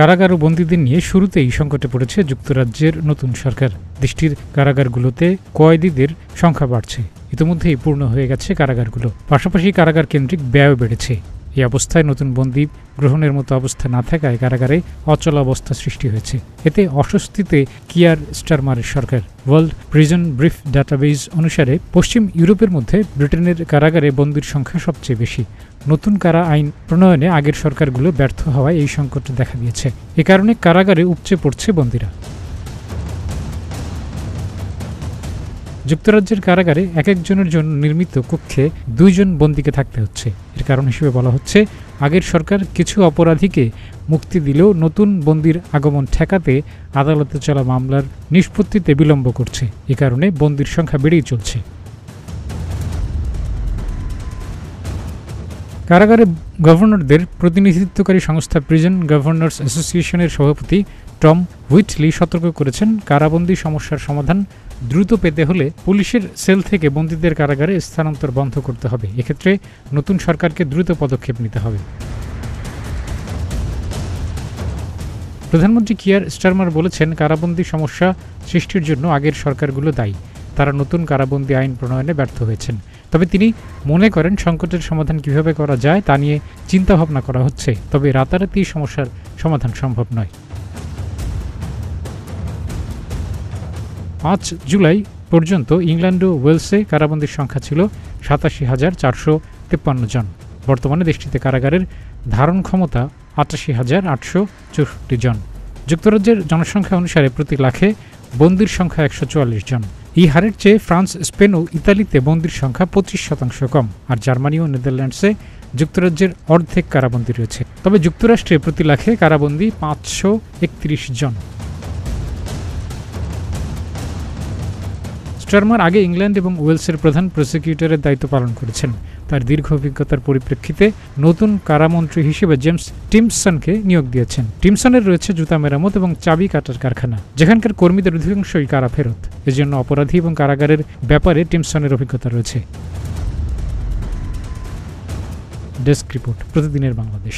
কারাগার ও বন্দীদের নিয়ে শুরুতেই সংকটে পড়েছে যুক্তরাজ্যের নতুন সরকার। দেশটির কারাগারগুলোতে কয়েদিদের সংখ্যা বাড়ছে। ইতিমধ্যেই পূর্ণ হয়ে গেছে কারাগারগুলো। পাশাপাশি কারাগার কেন্দ্রিক ব্যয় বেড়েছে। এই অবস্থায় নতুন বন্দী গ্রহণের মতো অবস্থা না থাকায় কারাগারে অচল অবস্থা সৃষ্টি হয়েছে। এতে অস্বস্তিতে কিয়ার স্টারমারের সরকার। ওয়ার্ল্ড প্রিজন ব্রিফ ডাটাবেজ অনুসারে পশ্চিম ইউরোপের মধ্যে ব্রিটেনের কারাগারে বন্দীর সংখ্যা সবচেয়ে বেশি। নতুন কারা আইন প্রণয়নে আগের সরকারগুলো ব্যর্থ হওয়ায় এই সংকট দেখা দিয়েছে। এ কারণে কারাগারে উপচে পড়ছে বন্দীরা। যুক্তরাজ্যের কারাগারে এক একজনের জন্য নির্মিত কক্ষে 2 জন বন্দীকে থাকতে হচ্ছে। এর কারণ হিসেবে বলা হচ্ছে, আগের সরকার কিছু অপরাধীকে মুক্তি দিলেও নতুন বন্দীর আগমন ঠেকাতে আদালতে চলা মামলার নিষ্পত্তিতে বিলম্ব করছে। এ কারণে বন্দীর সংখ্যা বেড়েই চলছে। কারাগারে গভর্নরদের প্রতিনিধিত্বকারী সংস্থা প্রিজন গভর্নর্স অ্যাসোসিয়েশনের সভাপতি টম হুইটলি সতর্ক করেছেন, কারাবন্দী সমস্যার সমাধান দ্রুত পেতে হলে পুলিশের সেল থেকে বন্দীদের কারাগারে স্থানান্তর বন্ধ করতে হবে। এক্ষেত্রে নতুন সরকারকে দ্রুত পদক্ষেপ নিতে হবে। প্রধানমন্ত্রী কিয়ার স্টারমার বলেছেন, কারাবন্দী সমস্যা সৃষ্টির জন্য আগের সরকারগুলো দায়ী। তারা নতুন কারাবন্দী আইন প্রণয়নে ব্যর্থ হয়েছেন। তবে তিনি মনে করেন, সংকটের সমাধান কিভাবে করা যায় তা নিয়ে চিন্তাভাবনা করা হচ্ছে। তবে রাতারাতি সমস্যার সমাধান সম্ভব নয়। 5 জুলাই পর্যন্ত ইংল্যান্ড ও ওয়েলসে কারাবন্দীর সংখ্যা ছিল 87,453 জন। বর্তমানে দেশটিতে কারাগারের ধারণ ক্ষমতা 88,864 জন। যুক্তরাজ্যের জনসংখ্যা অনুসারে প্রতি লাখে বন্দীর সংখ্যা 144 জন। এই হারের চেয়ে ফ্রান্স, স্পেন ও ইতালিতে বন্দীর সংখ্যা 25% কম। আর জার্মানি ও নেদারল্যান্ডসে যুক্তরাজ্যের অর্ধেক কারাবন্দী রয়েছে। তবে যুক্তরাষ্ট্রে প্রতি লাখে কারাবন্দী 531 জন। স্টারমার আগে ইংল্যান্ড এবং ওয়েলসের প্রধান প্রসিকিউটরের দায়িত্ব পালন করেছেন। তার দীর্ঘ অভিজ্ঞতার পরিপ্রেক্ষিতে নতুন কারামন্ত্রী হিসেবে জেমস টিমসনকে নিয়োগ দিয়েছেন। টিমসনের রয়েছে জুতা মেরামত এবং চাবি কাটার কারখানা, যেখানকার কর্মীদের অধিকাংশই কারা ফেরত। এজন্য অপরাধী এবং কারাগারের ব্যাপারে টিমসনের অভিজ্ঞতা রয়েছে। ডেস্ক রিপোর্ট, প্রতিদিনের বাংলাদেশ।